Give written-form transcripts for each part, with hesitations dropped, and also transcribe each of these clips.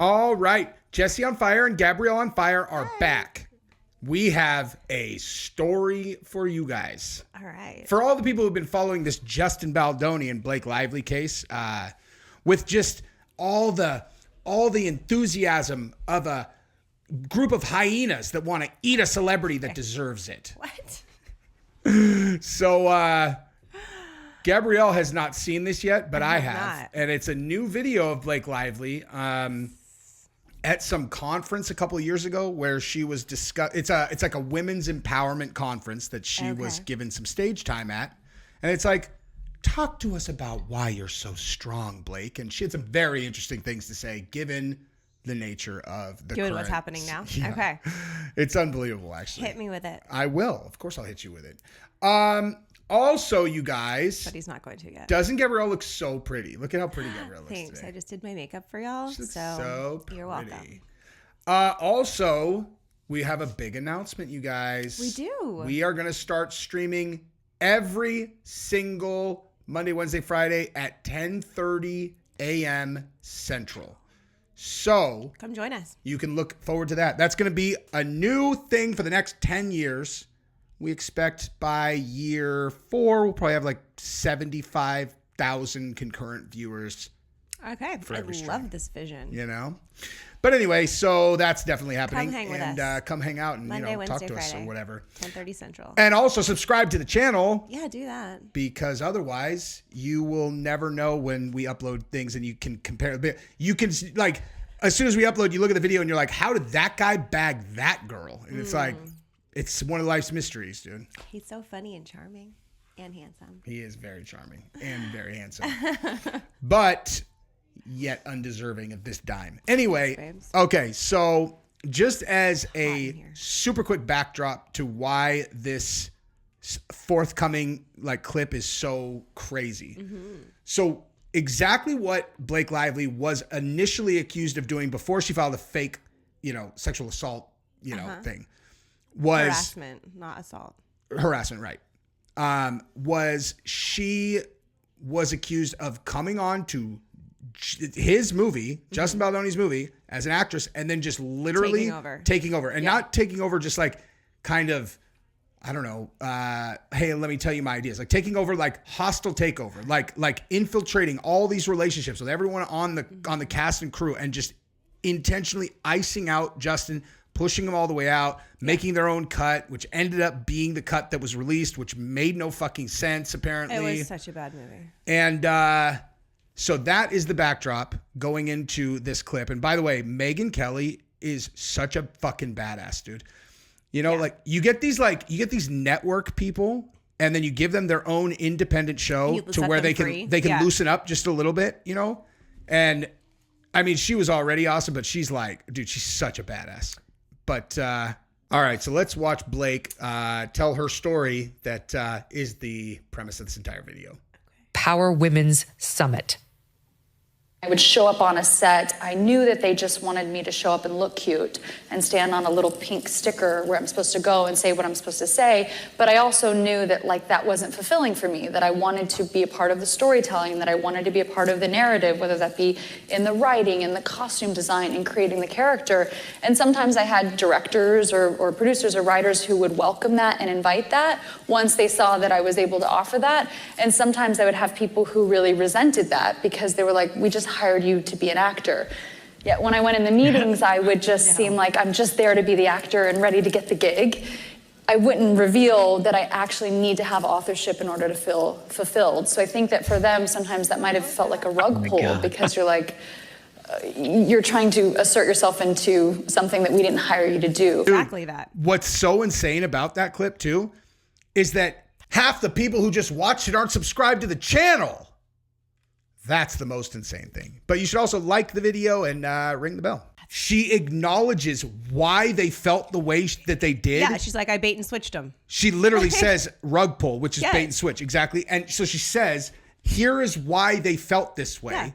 All right. Jesse on Fire and Gabrielle on Fire are back. We have a story for you guys. All right. For all the people who've been following this Justin Baldoni and Blake Lively case, with just all the enthusiasm of a group of hyenas that want to eat a celebrity that deserves it. What? So, Gabrielle has not seen this yet, but I have. Not. And it's a new video of Blake Lively at some conference a couple of years ago where she was it's like a women's empowerment conference that she was given some stage time at. And it's like, talk to us about why you're so strong, Blake. And she had some very interesting things to say, given the nature of the Given what's happening now? Yeah. Okay. It's unbelievable, actually. Hit me with it. I will. Of course I'll hit you with it. Also, you guys. But he's not going to yet. Doesn't Gabrielle look so pretty? Look at how pretty Gabrielle looks Thanks. today. I just did my makeup for y'all. She looks So pretty. you're welcome. Also, we have a big announcement, you guys. We do. We are going to start streaming every single Monday, Wednesday, Friday at 10:30 a.m. Central. So Come join us. you can look forward to that. That's going to be a new thing for the next 10 years. We expect by year 4, we'll probably have like 75,000 concurrent viewers. Okay. I every stream. love this vision. You know? But anyway, so that's definitely happening. Come hang with and us. Come hang out and Monday, talk Wednesday, to us Friday. or whatever. 10:30 Central. And also subscribe to the channel. Yeah, do that. Because otherwise you will never know when we upload things, and you can compare. You can, like, as soon as we upload, you look at the video and you're like, how did that guy bag that girl? And it's like, it's one of life's mysteries, dude. He's so funny and charming and handsome. He is very charming and very handsome. But yet undeserving of this dime. Anyway, Thanks, okay, so just as a super quick backdrop to why this forthcoming clip is so crazy. So exactly what Blake Lively was initially accused of doing before she filed a fake, sexual assault, thing was harassment, not assault. Harassment, right? Was she was accused of coming on to his movie, Justin Baldoni's movie, as an actress, and then just literally taking over. And not taking over just like kind of, I don't know, hey, let me tell you my ideas. Like taking over, like hostile takeover, like infiltrating all these relationships with everyone on the cast and crew, and just intentionally icing out Justin, pushing them all the way out, making their own cut, which ended up being the cut that was released, which made no fucking sense, apparently. It was such a bad movie. And so that is the backdrop going into this clip. And by the way, Megyn Kelly is such a fucking badass, dude. You get these network people, and then you give them their own independent show to where they can loosen up just a little bit, And I mean, she was already awesome, but she's like, dude, she's such a badass. But all right, so let's watch Blake tell her story that is the premise of this entire video. Power Women's Summit. I would show up on a set. I knew that they just wanted me to show up and look cute and stand on a little pink sticker where I'm supposed to go and say what I'm supposed to say. But I also knew that that wasn't fulfilling for me, that I wanted to be a part of the storytelling, that I wanted to be a part of the narrative, whether that be in the writing, in the costume design, in creating the character. And sometimes I had directors or producers or writers who would welcome that and invite that once they saw that I was able to offer that. And sometimes I would have people who really resented that because they were like, we just hired you to be an actor. Yet when I went in the meetings, I would just seem like I'm just there to be the actor and ready to get the gig. I wouldn't reveal that I actually need to have authorship in order to feel fulfilled. So I think that for them, sometimes that might have felt like a rug pull because you're like, you're trying to assert yourself into something that we didn't hire you to do. Exactly that. What's so insane about that clip too is that half the people who just watched it aren't subscribed to the channel. That's the most insane thing. But you should also like the video and ring the bell. She acknowledges why they felt the way that they did. Yeah, she's like, I bait and switched them. She literally says rug pull, which is bait and switch. Exactly. And so she says, here is why they felt this way. Yeah.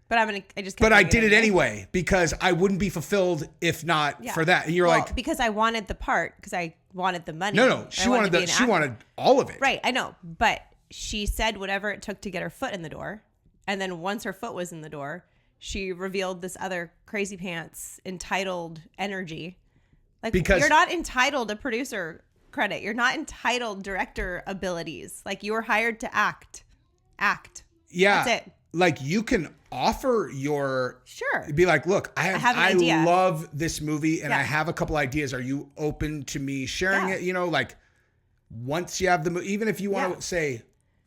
But I did it anyway because I wouldn't be fulfilled if not for that. And you're like, because I wanted the part, because I wanted the money. No, she wanted all of it. Right, I know. But she said whatever it took to get her foot in the door. And then once her foot was in the door, she revealed this other crazy pants entitled energy. Like, Because- you're not entitled to producer credit. You're not entitled director abilities. Like, you were hired to act. Yeah. That's it. Like, you can offer your... Sure. Be like, look, I have an idea. love this movie and Yeah. I have a couple ideas. Are you open to me sharing Yeah. it? You know, like, once you have the movie, even if you want Yeah. to say,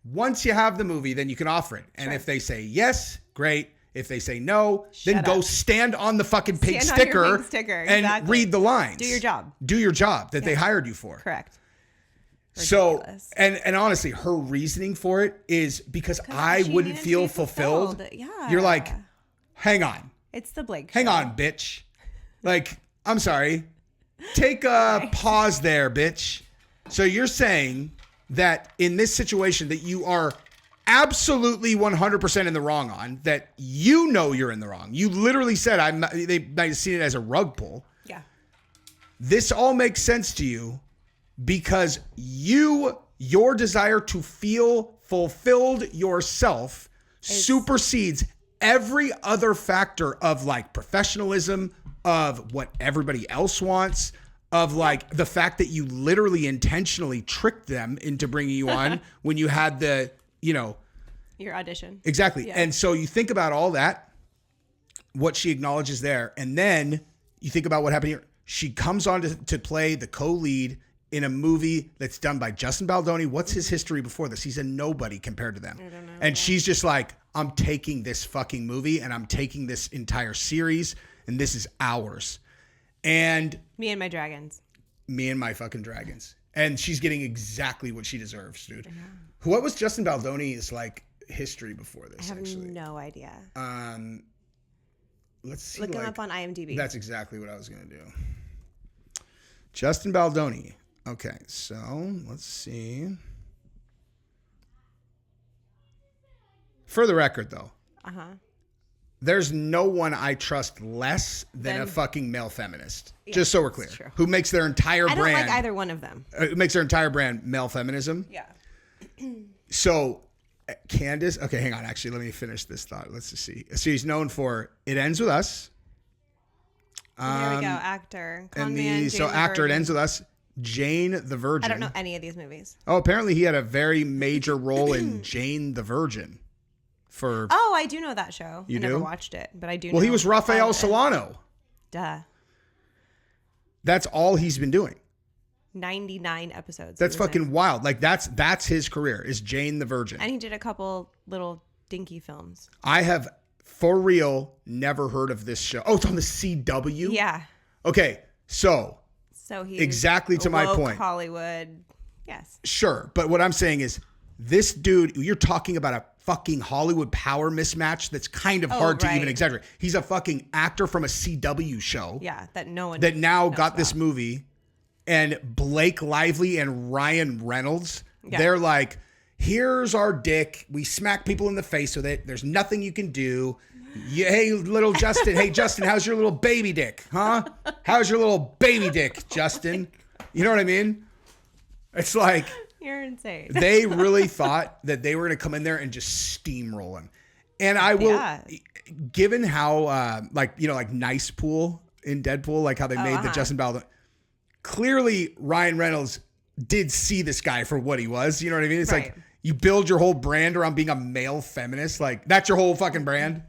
once you have the movie, then you can offer it. And Sure. if they say yes, great. If they say no, then Shut go up. stand on the fucking pink Stand on your sticker, pink sticker, and exactly. read the lines. Do your job. Do your job that they hired you for. Correct. So, Ridiculous. and honestly, her reasoning for it is because I she wouldn't needed to feel be fulfilled. fulfilled. Yeah. You're like, hang on. It's the Blake Hang show. on, bitch. Like, I'm sorry. Take a pause there, bitch. So you're saying that in this situation that you are absolutely 100% in the wrong on, that you know you're in the wrong. You literally said, they might have seen it as a rug pull. Yeah. This all makes sense to you because your desire to feel fulfilled yourself supersedes every other factor of like professionalism, of what everybody else wants, of like the fact that you literally intentionally tricked them into bringing you on when you had the, you know, Your audition. exactly. Yeah. And so you think about all that, what she acknowledges there, and then you think about what happened here. She comes on to play the co-lead in a movie that's done by Justin Baldoni. What's his history before this? He's a nobody compared to them. I don't know. And she's just like, I'm taking this fucking movie and I'm taking this entire series and this is ours. And Me and my dragons. me and my fucking dragons. And she's getting exactly what she deserves, dude. What was Justin Baldoni's like history before I this? have Actually, no idea. let's see. Look him like- up on IMDb. That's exactly what I was gonna do. Justin Baldoni. Okay, so let's see. For the record, though, there's no one I trust less than a fucking male feminist. Just so we're clear, true. who makes their entire I don't brand like either one of them. makes their entire brand male feminism. Yeah. So, Candace. Okay, hang on. Actually, let me finish this thought. Let's just see. So he's known for It Ends With Us. There we go. Actor. And Con man, so Jane the actor, It Virgin. Ends With Us. Jane the Virgin. I don't know any of these movies. Oh, apparently he had a very major role in Jane the Virgin. For Oh, I do know that show. You I never do? watched it, but I do. well, he know was Rafael of it. Solano. Duh. That's all he's been doing. 99 episodes. That's he was fucking in. wild. Like that's his career. Is Jane the Virgin. And he did a couple little dinky films. I have for real never heard of this show. Oh, it's on the CW. Yeah. Okay, so So he Exactly to my point. Hollywood. Yes. sure, but what I'm saying is this dude. You're talking about a fucking Hollywood power mismatch that's kind of hard to right. even exaggerate. He's a fucking actor from a CW show. Yeah. That no one. that now knows got this about. movie, and Blake Lively and Ryan Reynolds, Yeah. they're like, here's our dick. We smack people in the face with it. There's nothing you can do. Hey, little Justin. Hey, Justin, how's your little baby dick? Huh? How's your little baby dick, Justin? You know what I mean? It's like You're insane. they really thought that they were going to come in there and just steamroll him. And I will, Yeah. given how, like Nice Pool in Deadpool, like how they made the Justin Baldwin. Clearly, Ryan Reynolds did see this guy for what he was. You know what I mean? It's Right. like you build your whole brand around being a male feminist. Like that's your whole fucking brand.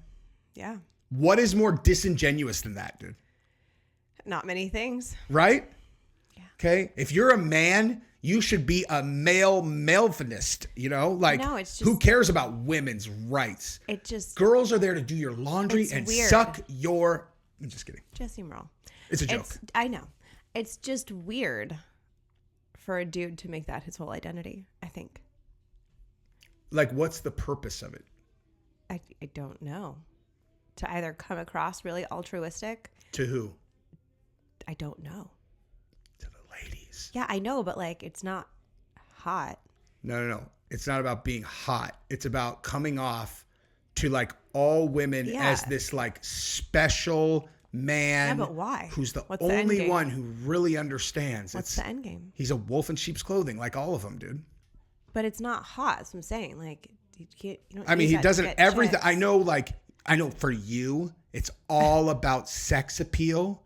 Yeah. What is more disingenuous than that, dude? Not many things. Right? Yeah. Okay. If you're a man, you should be a male feminist. You know, like No, it's who just- cares about women's rights? It just Girls are there to do your laundry It's and weird. suck your. I'm just kidding. Jesse Merle. It's a joke. I know. It's just weird for a dude to make that his whole identity, I think. Like, what's the purpose of it? I don't know. To either come across really altruistic, To who? I don't know. To the ladies. Yeah, I know, but like it's not hot. No. It's not about being hot. It's about coming off to like all women Yeah. as this like special man. Yeah, but why? Who's the What's the end only game? one who really understands. What's the end game? He's a wolf in sheep's clothing, like all of them, dude. But it's not hot. That's what I'm saying. Like you can't. You don't I mean, use he that to doesn't get everything. chicks. I know, like I know for you, it's all about sex appeal.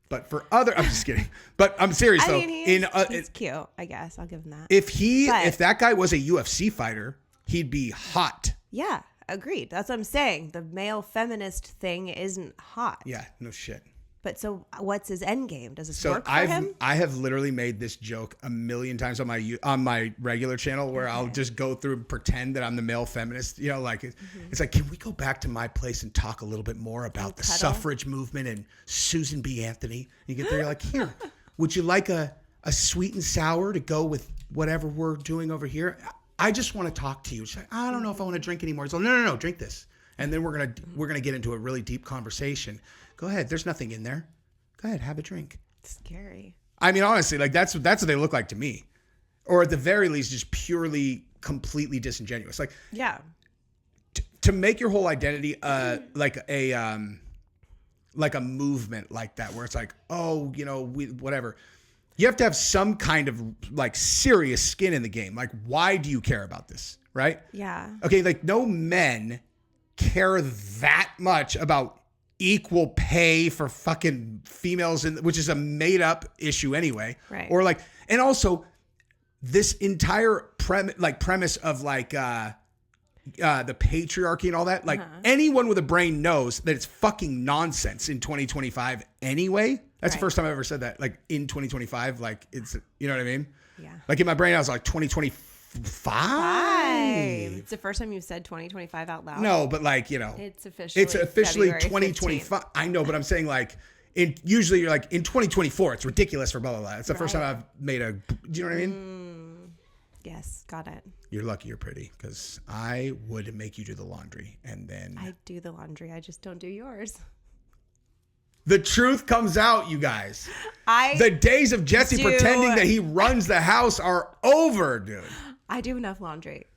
But for other, I'm just kidding. But I'm serious though. He's cute, I guess. I'll give him that. If that guy was a UFC fighter, he'd be hot. Yeah, agreed. That's what I'm saying. The male feminist thing isn't hot. Yeah, no shit. But so what's his end game? Does this work for him? I have literally made this joke a million times on my regular channel where I'll just go through and pretend that I'm the male feminist. You know, like it's like, can we go back to my place and talk a little bit more about the suffrage movement and Susan B. Anthony? And you get there, you're like, here, would you like a sweet and sour to go with whatever we're doing over here? I just want to talk to you. She's like, I don't know if I want to drink anymore. So no, drink this. And then we're gonna get into a really deep conversation. Go ahead. There's nothing in there. Go ahead. Have a drink. Scary. I mean, honestly, like that's what they look like to me, or at the very least, just purely, completely disingenuous. Like, yeah, to make your whole identity like a movement like that, where it's like, oh, you know, whatever. You have to have some kind of like serious skin in the game. Like, why do you care about this? Right? Yeah. Okay. Like, no men care that much about equal pay for fucking females, which is a made up issue anyway. Right. Or like, and also this entire premise of like the patriarchy and all that, like anyone with a brain knows that it's fucking nonsense in 2025 anyway. That's the first time I ever said that. Like in 2025, like it's, you know what I mean? Yeah. Like in my brain, I was like 2025. It's the first time you've said 2025 out loud. No, but like, you know, it's officially February 2025. 15th. I know, but I'm saying like usually you're like in 2024, it's ridiculous for blah, blah, blah. It's the first time I've made do you know what I mean? Yes. Got it. You're lucky you're pretty, because I would make you do the laundry and then. I do the laundry. I just don't do yours. The truth comes out, you guys. The days of Jesse pretending that he runs the house are over, dude. I do enough laundry.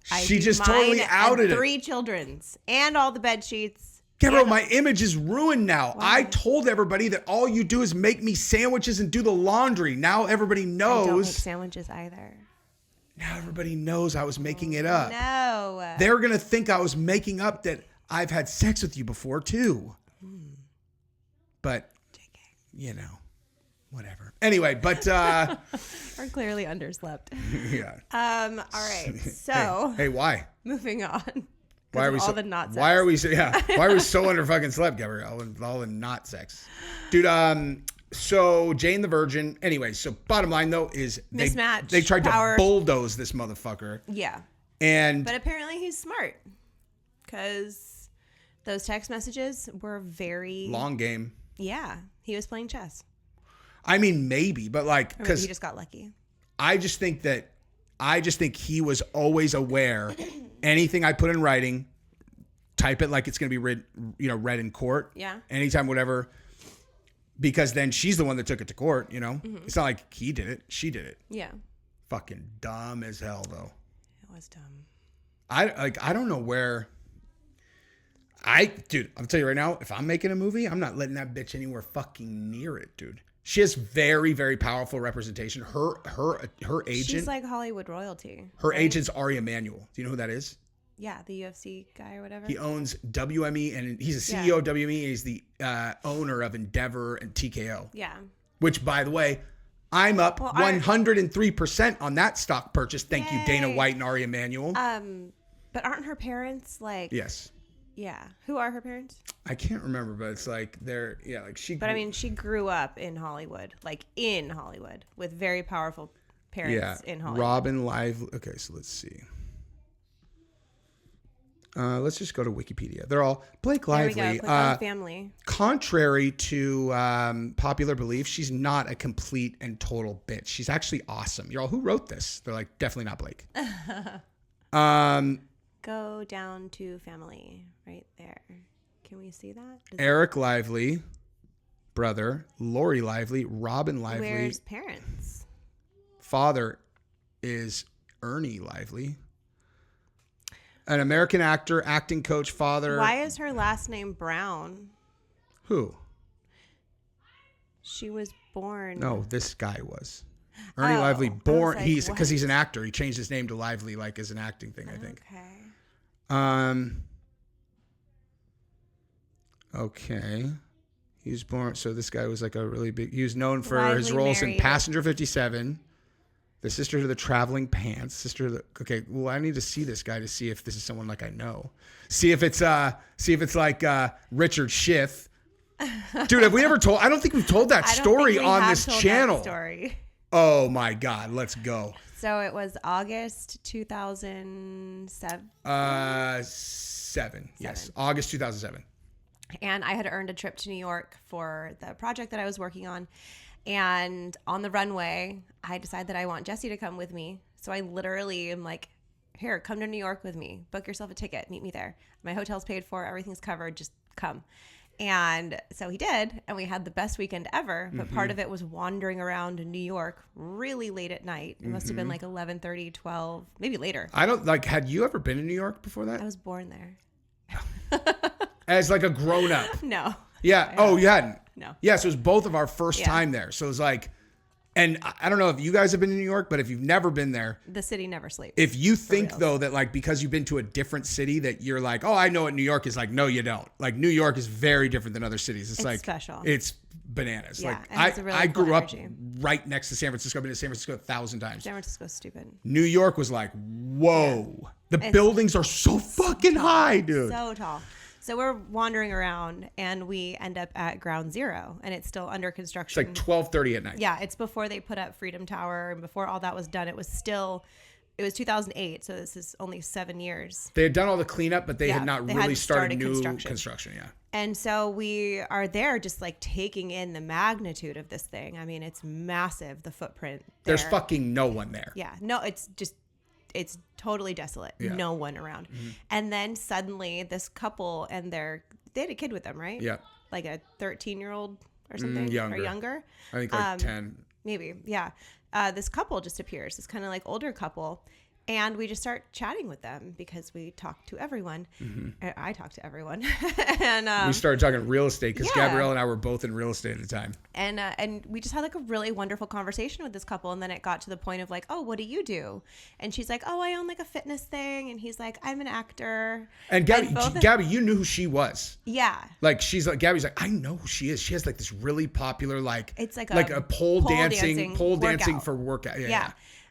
She just totally outed it. 3 children's and all the bed sheets. Gabrielle, my image is ruined now. Why? I told everybody that all you do is make me sandwiches and do the laundry. Now everybody knows. I don't make sandwiches either. Now everybody knows I was making it up. No. They're going to think I was making up that I've had sex with you before too. But, you know, whatever. Anyway, but we're clearly underslept. Yeah. All right. So hey, why? Moving on. Why are we all so? The not sex. Why are we so? Yeah. Why are we so under fucking slept, Gabrielle? With all the not sex, dude. So Jane the Virgin. Anyway, so bottom line though is mismatch. They tried to bulldoze this motherfucker. Yeah. But apparently he's smart, because those text messages were very long game. Yeah, he was playing chess. I mean, maybe, but like, because he just got lucky. I just think he was always aware. Anything I put in writing, type it like it's going to be read in court. Yeah. Anytime, whatever. Because then she's the one that took it to court. You know, It's not like he did it; she did it. Yeah. Fucking dumb as hell, though. It was dumb. I don't know where. Dude, I'll tell you right now, if I'm making a movie, I'm not letting that bitch anywhere fucking near it, dude. She has very, very powerful representation. Her agent. She's like Hollywood royalty. Her agent's Ari Emanuel. Do you know who that is? Yeah, the UFC guy or whatever. He owns WME, and he's a CEO of WME. And he's the owner of Endeavor and TKO. Yeah. Which, by the way, I'm up 103% on that stock purchase. Thank you, Dana White and Ari Emanuel. But aren't her parents like? Yes. Yeah. Who are her parents? I can't remember, but it's like they're, like she. But I mean, she grew up in Hollywood, with very powerful parents in Hollywood. Robin Lively. Okay, so let's see. Let's just go to Wikipedia. They're all Blake Lively. There we go. Click family. Contrary to popular belief, she's not a complete and total bitch. She's actually awesome. You're all, who wrote this? They're like, definitely not Blake. Go down to family right there. Can we see that? Eric Lively, brother. Lori Lively, Robin Lively. Where's parents? Father is Ernie Lively. An American actor, acting coach, father. Why is her last name Brown? Who? She was born. No, this guy was. Ernie Lively, born. Because he's an actor. He changed his name to Lively, like as an acting thing, I think. Okay. Okay. He was born. So this guy was like a really big. He was known for his Widely roles in married. Passenger 57, The Sister to the Traveling Pants, Sister to the. Okay, well, I need to see this guy to see if this is someone like I know. See if it's like Richard Schiff. Dude, have we ever told? I don't think we've told that I don't story think we on have this told that channel. story. Oh my God, let's go. So it was August 2007. Seven. Yes, August 2007. And I had earned a trip to New York for the project that I was working on. And on the runway, I decided that I want Jesse to come with me. So I literally am like, here, come to New York with me. Book yourself a ticket. Meet me there. My hotel's paid for. Everything's covered. Just come. And so he did. And we had the best weekend ever. But part of it was wandering around in New York really late at night. It must have been like 11:30, 12, maybe later. I don't like. Had you ever been in New York before that? I was born there. As like a grown up. No. Yeah. Oh, you hadn't? No. Yeah, so it was both of our first Yeah. time there. So it was like, and I don't know if you guys have been in New York, but if you've never been there, The city never sleeps. if you think real. though that like because you've been to a different city that you're like, oh, I know what New York is like. No, you don't. Like New York is very different than other cities. It's like special. It's bananas. Yeah, like and it's a really I cool grew up energy. right next to San Francisco. I've been to San Francisco 1,000 times. San Francisco's stupid. New York was like, whoa. The buildings are so fucking high, dude. So tall. So we're wandering around and we end up at Ground Zero and it's still under It's construction. like 12:30 at night. Yeah, it's before they put up Freedom Tower and before all that was done. It was 2008, so this is only 7 years. They had done all the cleanup, but they Yeah, had not they really hadn't started started new construction. Yeah. And so we are there just like taking in the magnitude of this thing. I mean, it's massive, the footprint. There's there. fucking no one there. Yeah, no, it's totally desolate. Yeah. No one around. And then suddenly this couple and they had a kid with them, right? Yeah. Like a 13-year-old or something? younger. Or younger? I think like 10. Maybe. Yeah. This couple just appears, this kind of like older couple. And we just start chatting with them because we talk to everyone. I talk to everyone. And We started talking real estate because yeah. Gabrielle and I were both in real estate at the time. and we just had like a really wonderful conversation with this couple. And then it got to the point of like, oh, what do you do? And she's like, oh, I own like a fitness thing. And he's like, I'm an actor. And Gabby, you knew who she was. Yeah. Like Gabby's like, I know who she is. She has like this really popular It's like a pole dancing workout. for workout. Yeah.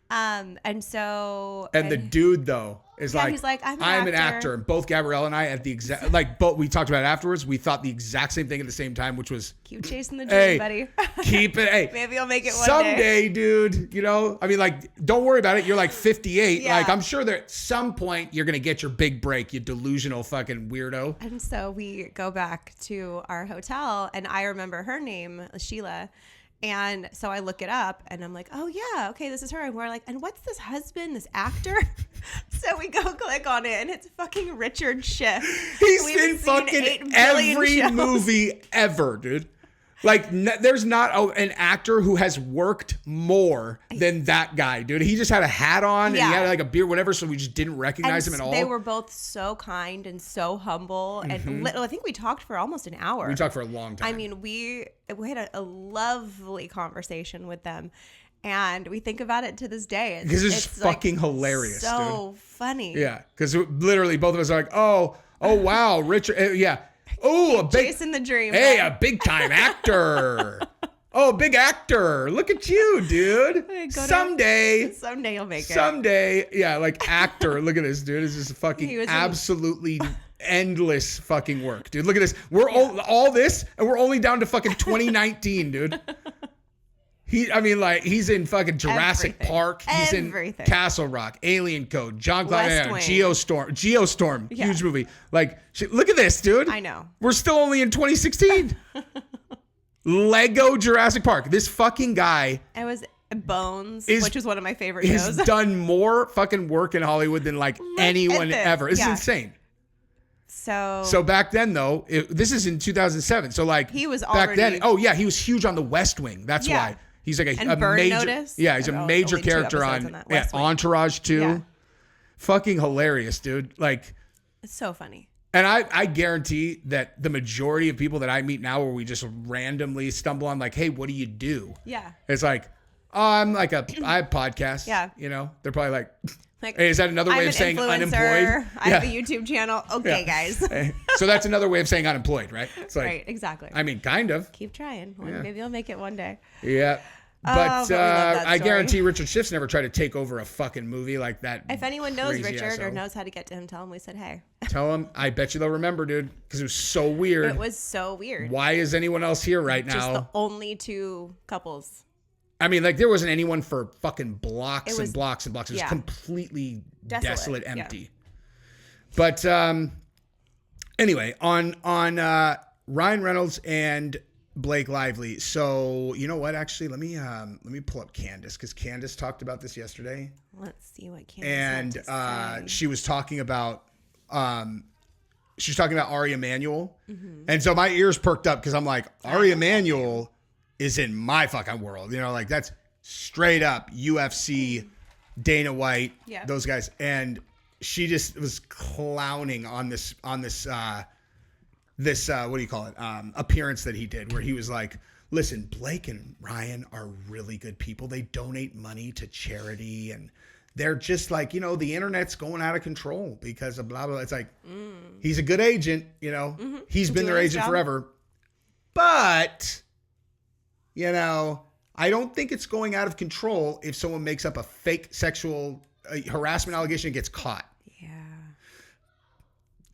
And so And the dude though is Yeah, he's like, I'm an an actor. actor. And both Gabrielle and I at the exact we talked about it afterwards. We thought the exact same thing at the same time, which was keep chasing the dream, hey, buddy. keep it. Hey, Maybe I'll make it one someday, dude. You know, I mean, like, don't worry about it. You're like 58. Yeah. Like, I'm sure that at some point you're gonna get your big break. You delusional fucking weirdo. And so we go back to our hotel, and I remember her name, Sheila. And so I look it up and I'm like, oh yeah, okay, this is her. And we're like, and what's this husband, this actor? So we go click on it and it's fucking Richard Schiff. He's We've in seen fucking 8 billion every shows. movie ever, dude. Like, there's not an actor who has worked more than that guy, dude. He just had a hat on and he Yeah. had like a beard, whatever, so we just didn't recognize him at all. They were both so kind and so humble. And I think we talked for almost an hour. We talked for a long time. I mean, we had a lovely conversation with them. And we think about it to this day. Because it's fucking hilarious, so funny. Yeah, because literally both of us are like, oh wow, Richard, yeah. Oh, a big, Chasing the dream. hey, man. a big time actor. Oh, big actor. Look at you, dude. Someday You'll make it. Someday. Yeah, like actor. Look at this, dude. This is fucking He was in- absolutely endless fucking work, dude. Look at this. We're all this, and we're only down to fucking 2019, dude. He's in fucking Jurassic Everything. Park. He's Everything. in Castle Rock, Alien Code, John West Claude, Wing. Geostorm, Yeah. huge movie. Like, look at this, dude. I know. We're still only in 2016. Lego Jurassic Park. This fucking guy It was Bones, Is- which was one of my favorite has shows. done more fucking work in Hollywood than like anyone this. ever. It's Yeah. insane. So back then though, this is in 2007. So like He was back then. already- Oh yeah, he was huge on the West Wing. That's Yeah. why he's like And a Burn major. Notice? Yeah, he's a Oh, major only 2 character episodes on on that. West Wing. Entourage too. Yeah. Fucking hilarious, dude. Like, it's so funny. and I guarantee that the majority of people that I meet now, where we just randomly stumble on, like, hey, what do you do? Yeah. It's like, I have podcasts. Yeah. You know, they're probably like, Like, hey, is that another way I'm of saying influencer. unemployed? I have a YouTube channel. Okay, guys. Hey, so that's another way of saying unemployed, right? It's like, Right, exactly. I mean, kind of. Keep trying. Yeah. Maybe you'll make it one day. Yeah. Oh, But but we love that I story. guarantee Richard Schiff's never tried to take over a fucking movie like that. If anyone knows crazy Richard or asshole. knows how to get to him, tell him we said hey. Tell him. I bet you they'll remember, dude, because it was so weird. It was so weird. Why is anyone else here right Just the now? only two couples. I mean, like there wasn't anyone for fucking blocks It and was- blocks and blocks. It was yeah. completely Desolate, desolate, yeah. empty. But anyway, on Ryan Reynolds and Blake Lively. So you know what? Actually, let me pull up Candace because Candace talked about this yesterday, Let's see what Candace and had to say. she was talking about Ari Emanuel, Mm-hmm. and so my ears perked up because I'm like, Ari Emanuel is in my fucking world, you know, like that's straight up UFC, Dana White, Yeah. those guys, and she just was clowning on this what do you call it, appearance that he did where he was like, listen, Blake and Ryan are really good people. They donate money to charity and they're just like, you know, the internet's going out of control because of blah, blah. It's like, he's a good agent, you know, he's been their Doing his agent job. forever. But, you know, I don't think it's going out of control if someone makes up a fake sexual harassment allegation and gets caught. Yeah.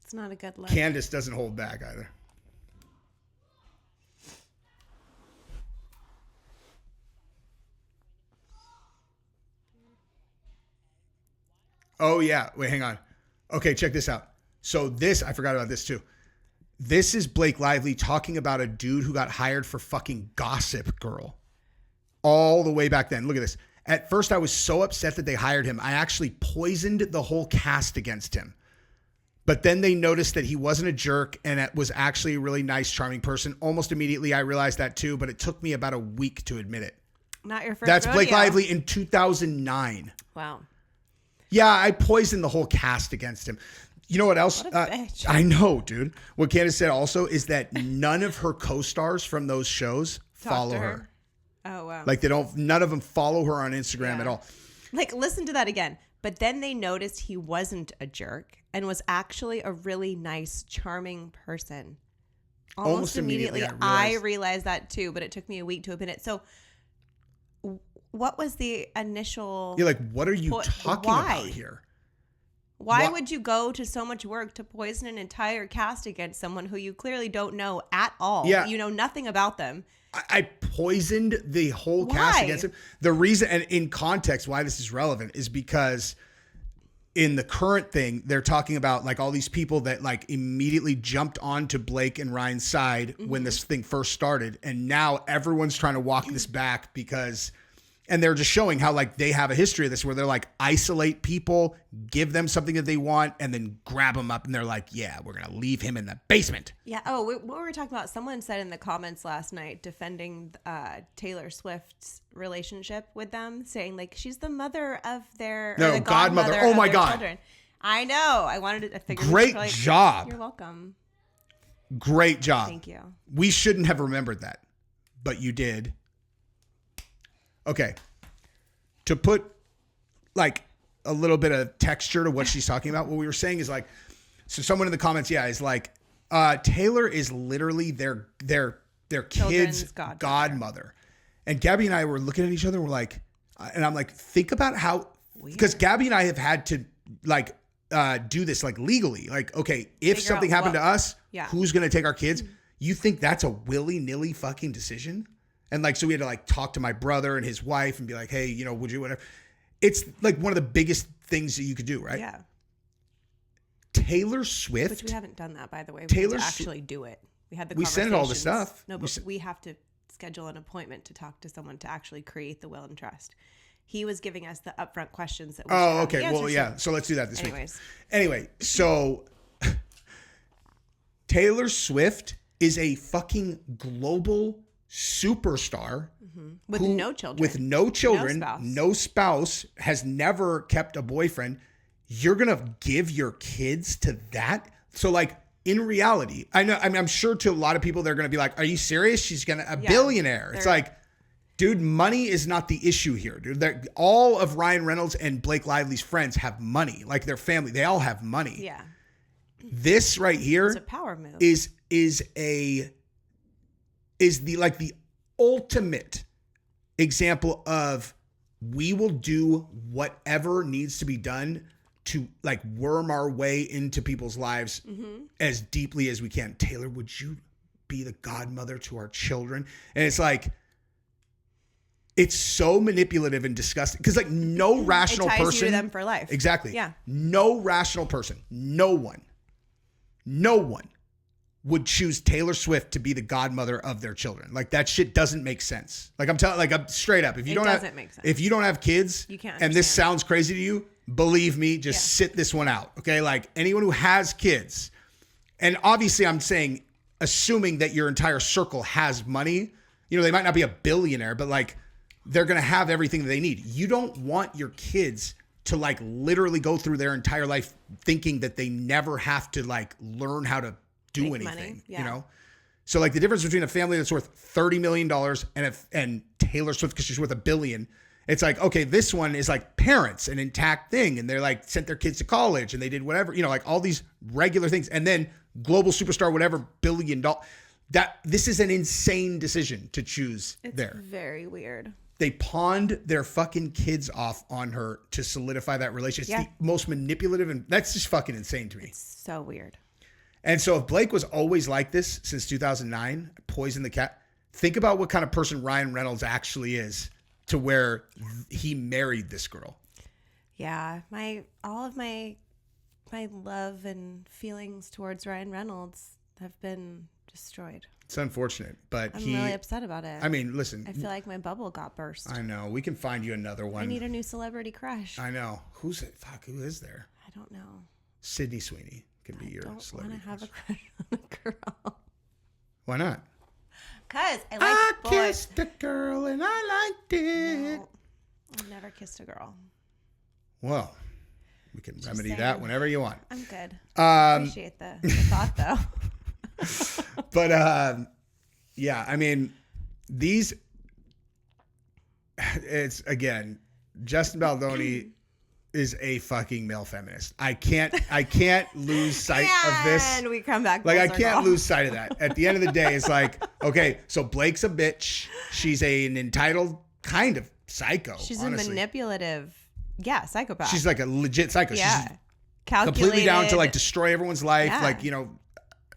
It's not a good look. Candace doesn't hold back either. Oh, yeah. Wait, hang on. Okay, check this out. So this, I forgot about this too. This is Blake Lively talking about a dude who got hired for fucking Gossip Girl all the way back then. Look at this. At first, I was so upset that they hired him. I actually poisoned the whole cast against him. But then they noticed that he wasn't a jerk and it was actually a really nice, charming person. Almost immediately, I realized that too, but it took me about a week to admit it. Not your first That's Blake rodeo. Lively in 2009. Wow. Yeah, I poisoned the whole cast against him. You know what else? What a bitch. I know, dude. What Candace said also is that none of her co-stars from those shows Talk follow to her. Oh, wow. Like none of them follow her on Instagram Yeah. at all. Like, listen to that again. But then they noticed he wasn't a jerk and was actually a really nice, charming person. Almost immediately, I realized that too, but it took me a week to admit it. So, what was the initial? You're like, what are you talking why? about here? Why What- would you go to so much work to poison an entire cast against someone who you clearly don't know at all? Yeah. You know nothing about them. I poisoned the whole cast Why? against him. The reason, and in context, why this is relevant is because in the current thing, they're talking about like all these people that like immediately jumped onto Blake and Ryan's side when this thing first started. And now everyone's trying to walk this back because, and they're just showing how like they have a history of this where they're like isolate people, give them something that they want, and then grab them up. And they're like, yeah, we're going to leave him in the basement. Yeah. Oh, what were we talking about? Someone said in the comments last night defending Taylor Swift's relationship with them, saying like she's the mother of their No, or the godmother. godmother Oh of my their God. children. I know. I wanted to figure. Great like, job. You're welcome. Great job. Thank you. We shouldn't have remembered that, but you did. Okay. To put like a little bit of texture to what she's talking about, what we were saying is like, so someone in the comments, yeah, is like, Taylor is literally their kid's Children's godmother. godmother. And Gabby and I were looking at each other. We're like, and I'm like, think about how, because Gabby and I have had to like do this like legally. Like, okay, if Figure something out happened what- to us, Yeah. who's going to take our kids? You think that's a willy-nilly fucking decision? And like, so we had to like talk to my brother and his wife and be like, hey, you know, would you, whatever. It's like one of the biggest things that you could do, right? Yeah. Taylor Swift. Which we haven't done that, by the way. We Taylor need to Swi- actually do it. We had the We sent all the conversations. stuff. No, We but sent- we have to schedule an appointment to talk to someone to actually create the will and trust. He was giving us the upfront questions that we should Oh, have the okay. Well, answers yeah. to. So let's do that this Anyways. week. Anyway, so Taylor Swift is a fucking global superstar With who- no children. with no children, spouse. no spouse, has never kept a boyfriend. You're gonna give your kids to that? So like in reality, I know. I mean, I'm sure to a lot of people they're gonna be like, "Are you serious? She's gonna a Yeah, billionaire." It's they're- like, Dude, money is not the issue here, dude. All of Ryan Reynolds and Blake Lively's friends have money. Like their family, they all have money. Yeah. This right here It's a power move. is the ultimate example of we will do whatever needs to be done to like worm our way into people's lives as deeply as we can. Taylor, would you be the godmother to our children? And it's like, it's so manipulative and disgusting because like no rational it ties person. you to them for life. Exactly. Yeah. No rational person. No one would choose Taylor Swift to be the godmother of their children. Like that shit doesn't make sense. Like I'm straight up. If you doesn't make sense. If you don't have kids, You can't and this understand. sounds crazy to you, believe me, just sit this one out. Okay. Like anyone who has kids, and obviously I'm saying, assuming that your entire circle has money, you know, they might not be a billionaire, but like they're going to have everything that they need. You don't want your kids to like literally go through their entire life thinking that they never have to like learn how to do Make anything, money. you Yeah. know? So like the difference between a family that's worth $30 million and Taylor Swift, because she's worth $1 billion. It's like, okay, this one is like parents, an intact thing. And they're like sent their kids to college and they did whatever, you know, like all these regular things. And then global superstar, whatever, $1 billion. This is an insane decision to choose there. Very weird. They pawned their fucking kids off on her to solidify that relationship. It's the most manipulative, and that's just fucking insane to me. So weird. And so if Blake was always like this since 2009, poisoned the cat, think about what kind of person Ryan Reynolds actually is to where he married this girl. Yeah. All of my love and feelings towards Ryan Reynolds have been destroyed. It's unfortunate, but I'm really upset about it. I mean, listen. I feel like my bubble got burst. I know. We can find you another one. I need a new celebrity crush. I know. Who's it? Fuck, who is there? I don't know. Sydney Sweeney can be your I don't celebrity want to have crush. a crush on a girl. Why not? Because I like I boys. kissed a girl and I liked it. No, I've never kissed a girl. Well, we can remedy saying. that whenever you want. I'm good. Appreciate the thought, though. But yeah, I mean, it's again, Justin Baldoni is a fucking male feminist. I can't lose sight of this. And we come back. Like full I can't circle. lose sight of that. At the end of the day, it's like, okay, so Blake's a bitch. She's an entitled kind of psycho. She's honestly. a manipulative, psychopath. She's like a legit psycho. yeah, She's calculated. completely down to like destroy everyone's life. Yeah. Like, you know,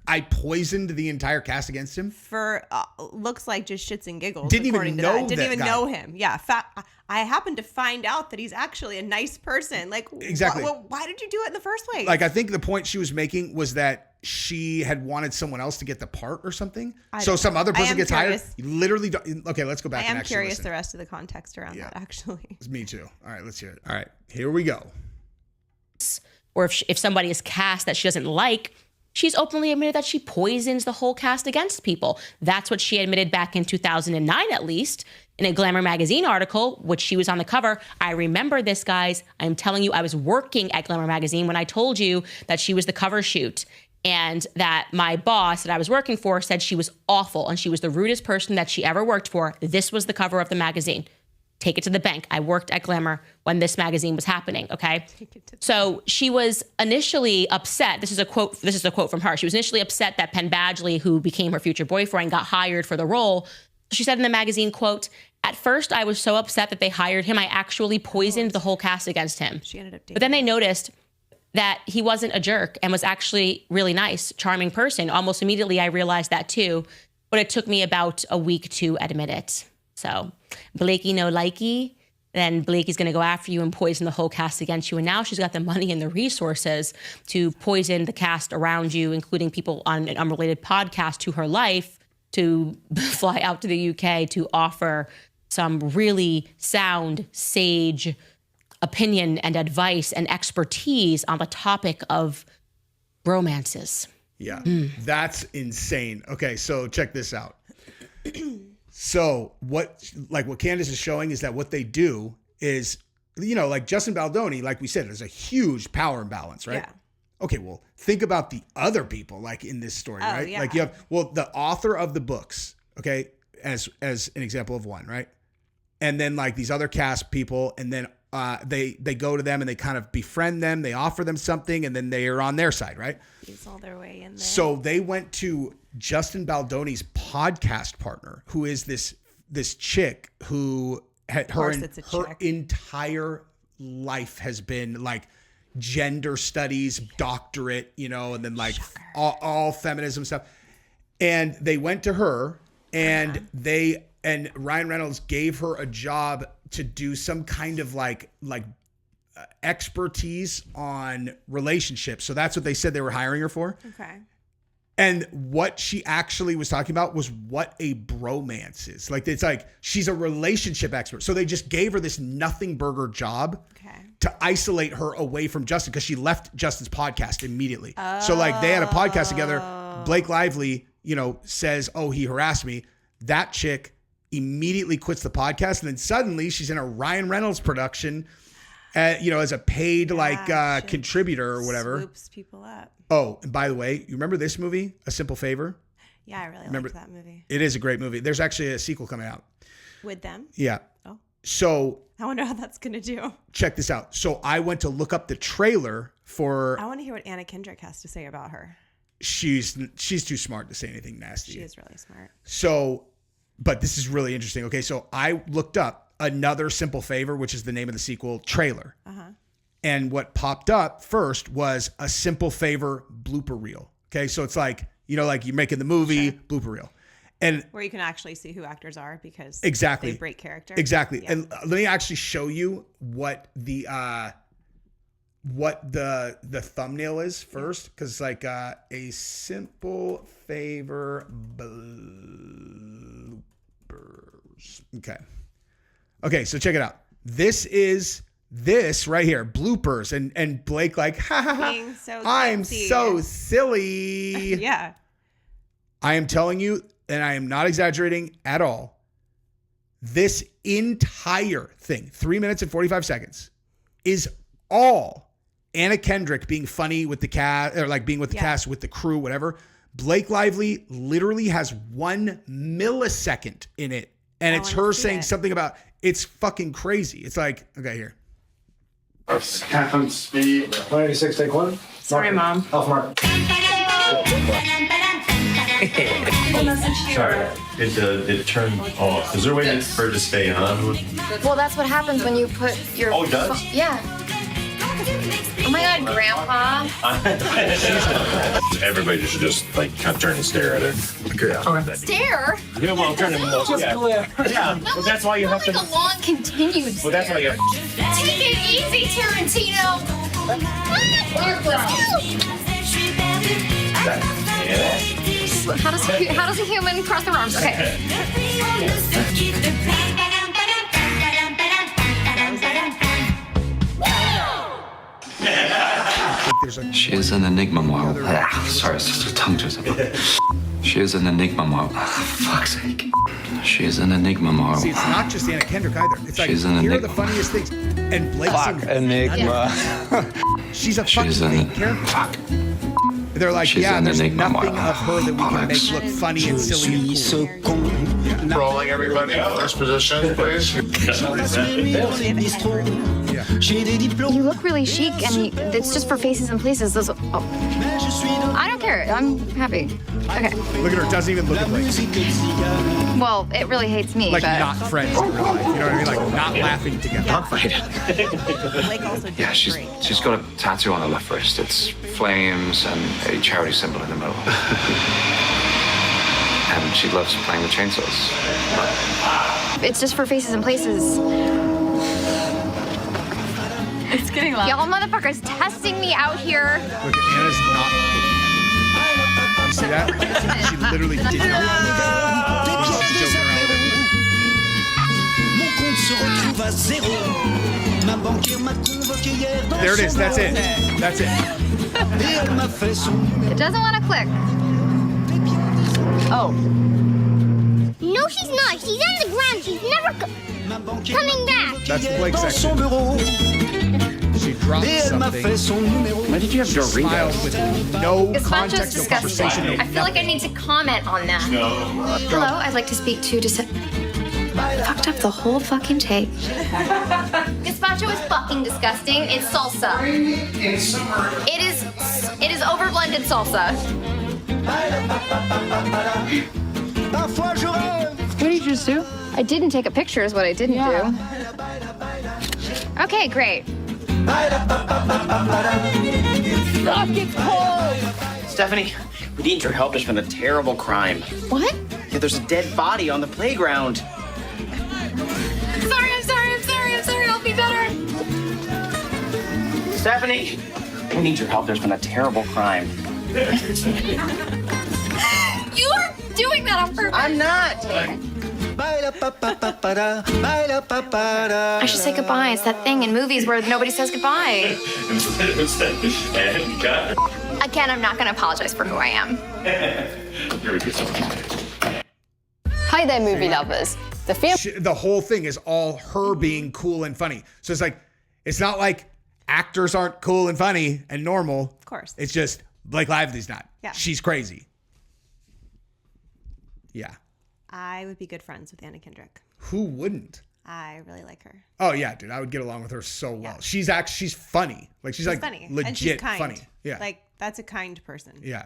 I poisoned the entire cast against him. For looks like just shits and giggles. Didn't even according to know that. Didn't that even guy. know him. Yeah, I happened to find out that he's actually a nice person. Like, Exactly. Why did you do it in the first place? Like, I think the point she was making was that she had wanted someone else to get the part or something. So don't some know. other I person am gets curious. hired. You literally don't. Okay, let's go back I and am actually curious listen. the rest of the context around that. Actually, Me too. All right, let's hear it. All right, here we go. Or if somebody is cast that she doesn't like, she's openly admitted that she poisons the whole cast against people. That's what she admitted back in 2009, at least, in a Glamour magazine article, which she was on the cover. I remember this, guys. I'm telling you, I was working at Glamour magazine when I told you that she was the cover shoot, and that my boss that I was working for said she was awful and she was the rudest person that she ever worked for. This was the cover of the magazine. Take it to the bank. I worked at Glamour when this magazine was happening, okay? So she was initially upset. This is a quote from her. She was initially upset that Penn Badgley, who became her future boyfriend, got hired for the role. She said in the magazine, quote, "At first, I was so upset that they hired him, I actually poisoned the whole cast against him." she ended up dating. But then they noticed that he wasn't a jerk and was actually really nice, charming person. Almost immediately, I realized that too. But it took me about a week to admit it. So Blakey no likey, then Blakey's going to go after you and poison the whole cast against you. And now she's got the money and the resources to poison the cast around you, including people on an unrelated podcast to her life, to fly out to the UK to offer some really sound, sage opinion and advice and expertise on the topic of romances. Yeah, that's insane. Okay, so check this out. So what Candace is showing is that what they do is, you know, like Justin Baldoni, like we said, there's a huge power imbalance, right? Yeah. Okay, well, think about the other people like in this story, right? yeah. Like you have, well, the author of the books, okay, as an example of one, right? and then like these other cast people, and then they go to them and they kind of befriend them. They offer them something, and then they are on their side, right? Use all their way in there. So they went to Justin Baldoni's podcast partner, who is this chick who had her entire life has been like gender studies doctorate, you know, and then like all feminism stuff. And they went to her, and and Ryan Reynolds gave her a job to do some kind of like expertise on relationships. So that's what they said they were hiring her for. Okay. And what she actually was talking about was what a bromance is. Like, it's like she's a relationship expert. So they just gave her this nothing burger job to isolate her away from Justin, because she left Justin's podcast immediately. So like they had a podcast together. Blake Lively, you know, says, "Oh, he harassed me." That chick immediately quits the podcast, and then suddenly she's in a Ryan Reynolds production, you know, as a paid contributor or whatever. Swoops people up. Oh, and by the way, you remember this movie, A Simple Favor? Yeah, I really liked that movie. It is a great movie. There's actually a sequel coming out. With them? Yeah. Oh. So I wonder how that's going to do. Check this out. So I went to look up the trailer for... I want to hear what Anna Kendrick has to say about her. She's too smart to say anything nasty. She is really smart. So, but this is really interesting. Okay, so I looked up Another Simple Favor, which is the name of the sequel, trailer. And what popped up first was A Simple Favor blooper reel. Okay, so it's like, you know, like you're making the movie, blooper reel. And where you can actually see who actors are, because exactly they break character. Exactly. Yeah. And let me actually show you what the thumbnail is first, because like A Simple Favor bloopers. Okay, so check it out. This right here, bloopers, and Blake like, ha ha ha, so I'm so silly. Yeah. I am telling you, and I am not exaggerating at all, this entire thing, 3 minutes and 45 seconds, is all Anna Kendrick being funny with the cast, or like being with the cast, with the crew, whatever. Blake Lively literally has 1 millisecond in it. And it's her saying something about, it's fucking crazy. It's like, okay, here. Half speed. 186, take one. Sorry, Mom. Off mark. Sorry, it turned off. Is there a way for it to stay on? Well, that's what happens when you put your... Oh, it does? Yeah. Oh my God, Grandpa. Everybody should just like kind of turn and stare at it. Okay. Stare? Yeah, well, turn and look. Yeah, well, that's why you have to... Like a long continued stare. Well, that's why you have to... Take it easy, Tarantino. How does a human cross their arms? Okay. She is an enigma model. Sorry, it's just a tongue twister. She is an enigma model. Fuck's sake. She is an enigma model. See, it's not just Anna Kendrick either. It's like, She's an here are enigma. the funniest things. And Blake's enigma. She's a fucking main character. Fuck. They're like, She's yeah, an there's enigma nothing model. of her that we can make look funny and silly and cool. Rolling everybody in first position, please. You look really chic, and it's just for faces and places. Those. Oh. I don't care. I'm happy. Okay. Look at her. Doesn't even look at Blake. Well, it really hates me. Like, but... not friends in real life. You know what I mean? Like, not laughing together. Not fighting. Blake also did great. She's got a tattoo on her left wrist. It's flames and a charity symbol in the middle. And she loves playing the chainsaws. It's just for faces and places. It's getting loud. Y'all motherfuckers testing me out here. Look at Anna's not looking at me. You see that? She literally did not. She's joking around. There it is. That's it. That's it. It doesn't want to click. Oh. No, she's not. She's on the ground. She's never coming back. That's the Blake section. She dropped something. Why did you have Doritos? Smiled with no Gazpacho's context, no disgusting. conversation, no I feel like I need to comment on that. Hello, I'd like to speak to... Fuck, fucked up the whole fucking take. Gazpacho is fucking disgusting. It's salsa. It is overblended salsa. What did you just do? I didn't take a picture is what I didn't do. Okay, great. Stephanie, we need your help. There's been a terrible crime. What? Yeah, there's a dead body on the playground. Sorry. I'll be better. Stephanie, we need your help. There's been a terrible crime. You are doing that on purpose. I'm not. I should say goodbye. It's that thing in movies where nobody says goodbye. Again, I'm not going to apologize for who I am. Hi there, movie lovers. The whole thing is all her being cool and funny. So it's like, it's not like actors aren't cool and funny and normal. Of course. It's just Blake Lively's not. Yeah. She's crazy. Yeah. I would be good friends with Anna Kendrick. Who wouldn't? I really like her. Oh yeah, dude. I would get along with her so well. Yeah. She's funny. Like she's like funny. legit and she's kind. funny. Yeah. Like that's a kind person. Yeah.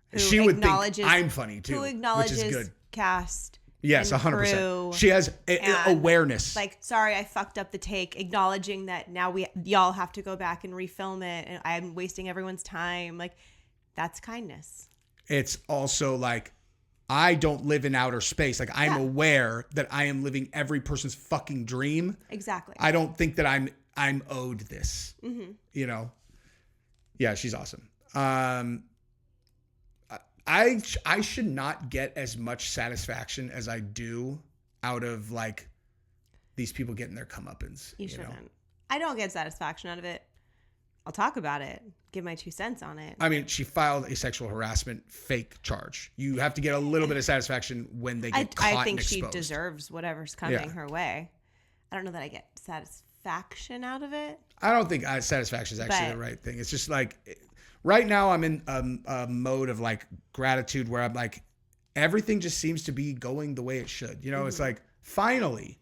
Who She would think acknowledges- I'm funny too, Who which acknowledges is good. cast. Yes, and 100%. crew She has and, awareness. Like, sorry, I fucked up the take. Acknowledging that now y'all have to go back and refilm it, and I'm wasting everyone's time. Like, that's kindness. It's also like, I don't live in outer space. Like, I'm aware that I am living every person's fucking dream. Exactly. I don't think that I'm owed this. Mm-hmm. You know? Yeah, she's awesome. I should not get as much satisfaction as I do out of like these people getting their comeuppance. You shouldn't. Know? I don't get satisfaction out of it. I'll talk about it, give my 2 cents on it. I mean, she filed a sexual harassment fake charge. You have to get a little bit of satisfaction when they get caught I think and she exposed. deserves whatever's coming her way. I don't know that I get satisfaction out of it. I don't think satisfaction is actually the right thing. It's just like, right now I'm in a mode of like gratitude where I'm like, everything just seems to be going the way it should. You know, It's like, finally,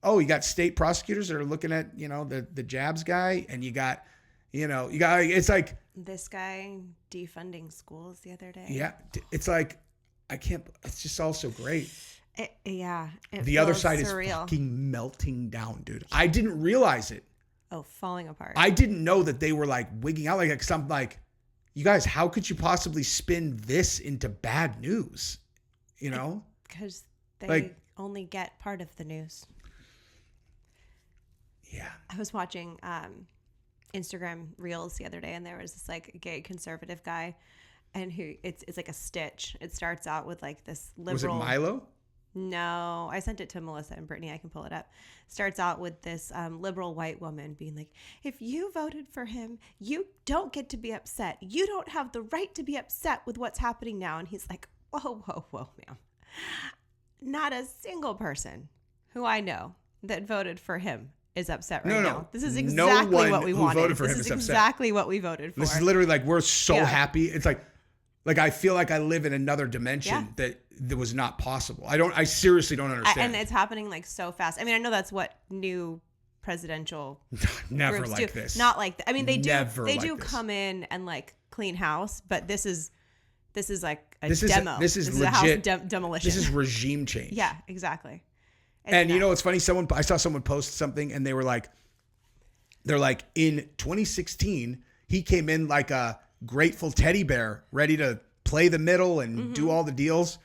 you got state prosecutors that are looking at, the jabs guy, and you got, it's like. This guy defunding schools the other day. Yeah. It's like, it's just all so great. The other side surreal. is fucking melting down, dude. I didn't realize it. Oh, falling apart. I didn't know that they were like wigging out like something like, you guys, how could you possibly spin this into bad news? You know? Because they only get part of the news. Yeah. I was watching Instagram Reels the other day, and there was this like gay conservative guy, and it's like a stitch. It starts out with like this liberal. Was it Milo? No, I sent it to Melissa and Brittany. I can pull it up. Starts out with this liberal white woman being like, if you voted for him, you don't get to be upset. You don't have the right to be upset with what's happening now. And he's like, whoa, ma'am. Not a single person who I know that voted for him is upset right now. This is exactly what we wanted. This is exactly what we voted for. This is literally like, we're so happy. It's like I feel like I live in another dimension that was not possible. I seriously don't understand. And it's happening like so fast. I mean, I know that's what new presidential never groups like do. this. Not like I mean, they Never do like come in and like clean house, but this is like a this demo. This is legit a house demolition. This is regime change. Yeah, exactly. And you know what's funny? I saw someone post something, and they're like, in 2016, he came in like a grateful teddy bear, ready to play the middle and do all the deals.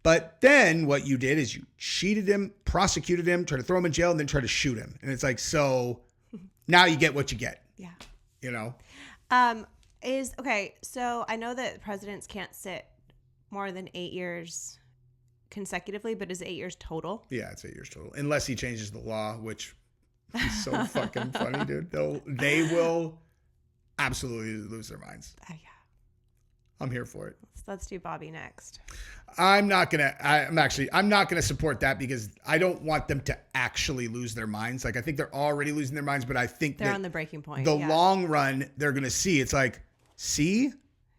But then what you did is you cheated him, prosecuted him, tried to throw him in jail, and then tried to shoot him. And it's like, so now you get what you get. Yeah. You know? So I know that presidents can't sit more than 8 years consecutively, but is it 8 years total? Yeah, it's 8 years total. Unless he changes the law, which is so fucking funny, dude. They will absolutely lose their minds. Yeah. I'm here for it. Let's do Bobby next. I'm not gonna support that because I don't want them to actually lose their minds. Like, I think they're already losing their minds, but I think they're on the breaking point. The long run, they're gonna see. It's like, see?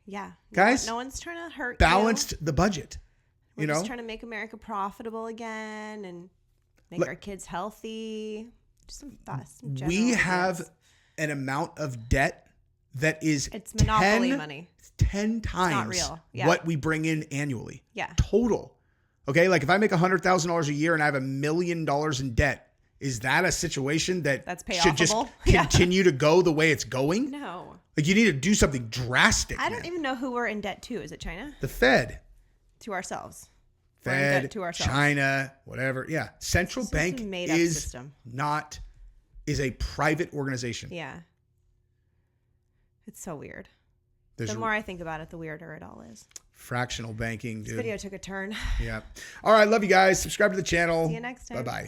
Yeah. Guys? No one's trying to hurt balanced the budget. We're just trying to make America profitable again. And Make our kids healthy. Just some thoughts. We have an amount of debt that is it's monopoly money. 10 times not real. Yeah. what we bring in annually. Yeah. Total. Okay. Like if I make $100,000 a year and I have $1 million in debt, is that a situation that's should just continue to go the way it's going? No. Like you need to do something drastic. I don't even know who we're in debt to. Is it China? The Fed. To ourselves. Fed, we're in debt to ourselves. China, whatever. Yeah. Central bank is a private organization. Yeah. It's so weird. The more I think about it, the weirder it all is. Fractional banking, dude. This video took a turn. Yeah. All right. Love you guys. Subscribe to the channel. See you next time. Bye-bye.